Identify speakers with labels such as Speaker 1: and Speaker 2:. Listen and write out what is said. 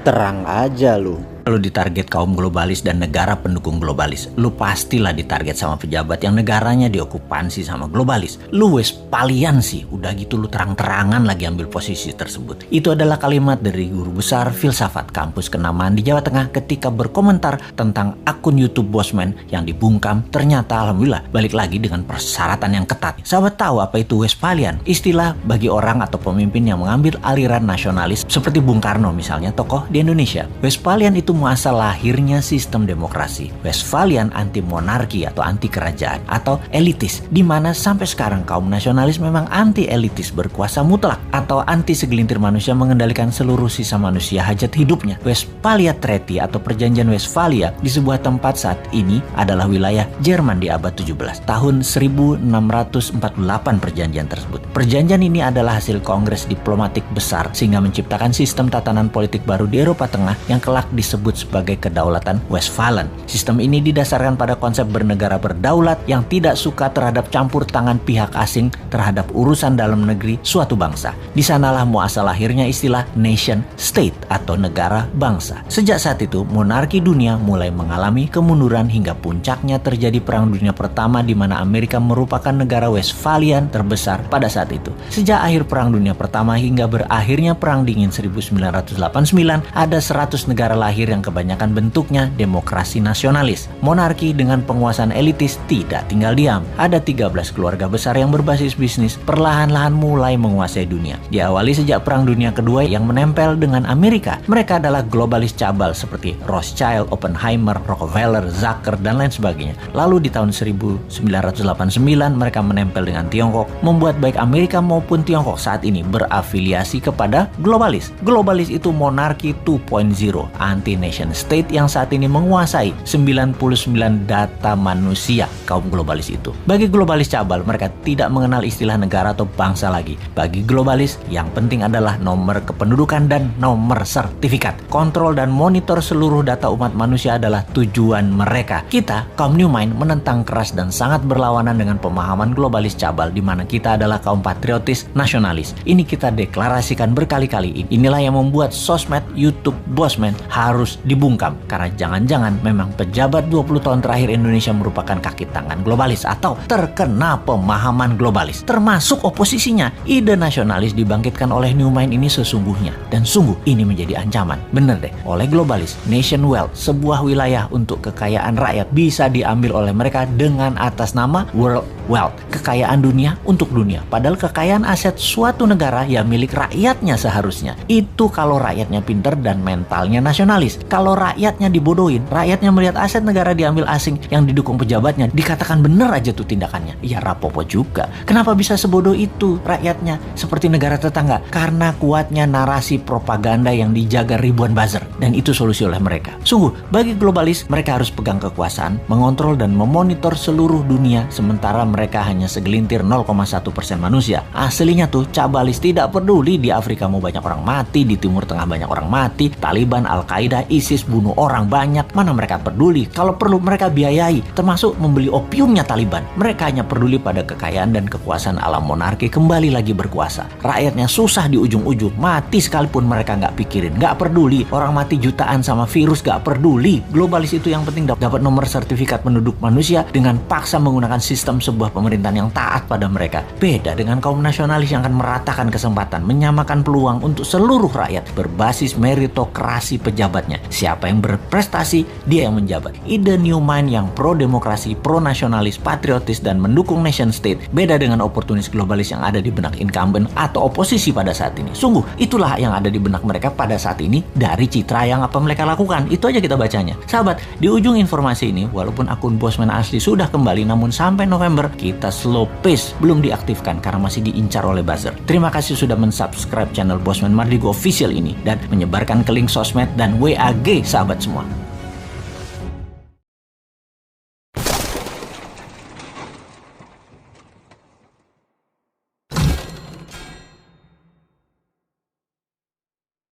Speaker 1: Terang aja lu. Lu ditarget kaum globalis dan negara pendukung globalis. Lu pastilah ditarget sama pejabat yang negaranya diokupansi sama globalis. Lu Westphalian sih, udah gitu lu terang-terangan lagi ambil posisi tersebut. Itu adalah kalimat dari guru besar filsafat kampus Kenamaan di Jawa Tengah ketika berkomentar tentang akun YouTube Bosman yang dibungkam. Ternyata alhamdulillah balik lagi dengan persyaratan yang ketat. Sahabat tahu apa itu Westphalian? Istilah bagi orang atau pemimpin yang mengambil aliran nasionalis seperti Bung Karno misalnya, tokoh di Indonesia. Westphalian itu muasal lahirnya sistem demokrasi. Westphalian anti monarki atau anti kerajaan atau elitis, di mana sampai sekarang kaum nasionalis memang anti elitis berkuasa mutlak atau anti segelintir manusia mengendalikan seluruh sisa manusia hajat hidupnya. Westphalia Treaty atau Perjanjian Westphalia di sebuah tempat saat ini adalah wilayah Jerman di abad 17. Tahun 1648 perjanjian tersebut. Perjanjian ini adalah hasil kongres diplomatik besar sehingga menciptakan sistem tatanan politik baru di Eropa Tengah yang kelak disebut sebagai kedaulatan Westphalen. Sistem ini didasarkan pada konsep bernegara berdaulat yang tidak suka terhadap campur tangan pihak asing terhadap urusan dalam negeri suatu bangsa. Di sanalah muasal lahirnya istilah nation state atau negara bangsa. Sejak saat itu, monarki dunia mulai mengalami kemunduran hingga puncaknya terjadi Perang Dunia Pertama di mana Amerika merupakan negara Westphalian terbesar pada saat itu. Sejak akhir Perang Dunia Pertama hingga berakhirnya Perang Dingin 1989, ada 100 negara lahir yang kebanyakan bentuknya demokrasi nasionalis. Monarki dengan penguasaan elitis tidak tinggal diam. Ada 13 keluarga besar yang berbasis bisnis perlahan-lahan mulai menguasai dunia. Diawali sejak Perang Dunia Kedua yang menempel dengan Amerika. Mereka adalah globalis cabal seperti Rothschild, Oppenheimer, Rockefeller, Zucker, dan lain sebagainya. Lalu di tahun 1989 mereka menempel dengan Tiongkok, membuat baik Amerika maupun Tiongkok saat ini berafiliasi kepada globalis. Globalis itu monarki 2.0, anti nation state yang saat ini menguasai 99 data manusia kaum globalis itu. Bagi globalis cabal, mereka tidak mengenal istilah negara atau bangsa lagi. Bagi globalis, yang penting adalah nomor kependudukan dan nomor sertifikat. Kontrol dan monitor seluruh data umat manusia adalah tujuan mereka. Kita, kaum New Mind, menentang keras dan sangat berlawanan dengan pemahaman globalis cabal di mana kita adalah kaum patriotis nasionalis. Ini kita deklarasikan berkali-kali. Inilah yang membuat sosmed YouTube Bosman harus dibungkam karena jangan-jangan memang pejabat 20 tahun terakhir Indonesia merupakan kaki tangan globalis atau terkena pemahaman globalis termasuk oposisinya. Ide nasionalis dibangkitkan oleh New Mind ini sesungguhnya dan sungguh ini menjadi ancaman. Bener deh, oleh globalis, nation wealth, sebuah wilayah untuk kekayaan rakyat bisa diambil oleh mereka dengan atas nama world wealth, kekayaan dunia untuk dunia. Padahal kekayaan aset suatu negara ya milik rakyatnya seharusnya. Itu kalau rakyatnya pinter dan mentalnya nasionalis. Kalau rakyatnya dibodohin, rakyatnya melihat aset negara diambil asing yang didukung pejabatnya, dikatakan bener aja tuh tindakannya. Ya rapopo juga. Kenapa bisa sebodoh itu rakyatnya seperti negara tetangga? Karena kuatnya narasi propaganda yang dijaga ribuan buzzer. Dan itu solusi oleh mereka. Sungguh, bagi globalis, mereka harus pegang kekuasaan, mengontrol dan memonitor seluruh dunia, sementara mereka hanya segelintir 0,1% manusia. Aslinya tuh cabalis tidak peduli di Afrika mau banyak orang mati, di Timur Tengah banyak orang mati, Taliban, Al-Qaeda, ISIS bunuh orang banyak. Mana mereka peduli? Kalau perlu mereka biayai, termasuk membeli opiumnya Taliban. Mereka hanya peduli pada kekayaan dan kekuasaan alam monarki kembali lagi berkuasa. Rakyatnya susah di ujung-ujung, mati sekalipun mereka nggak pikirin, nggak peduli. Orang mati jutaan sama virus nggak peduli. Globalis itu yang penting dapat nomor sertifikat penduduk manusia dengan paksa menggunakan sistem sebuah pemerintahan yang taat pada mereka. Beda dengan kaum nasionalis yang akan meratakan kesempatan, menyamakan peluang untuk seluruh rakyat berbasis meritokrasi pejabatnya. Siapa yang berprestasi, dia yang menjabat. Ide New Mind yang pro-demokrasi, pro-nasionalis, patriotis, dan mendukung nation state beda dengan oportunis globalis yang ada di benak incumbent atau oposisi pada saat ini. Sungguh, itulah yang ada di benak mereka pada saat ini dari citra yang apa mereka lakukan. Itu aja kita bacanya. Sahabat, di ujung informasi ini, walaupun akun Bosman asli sudah kembali, namun sampai November, kita slow pace belum diaktifkan karena masih diincar oleh buzzer. Terima kasih sudah mensubscribe channel Bosman Mardigo Official ini dan menyebarkan ke link sosmed dan WAG sahabat semua.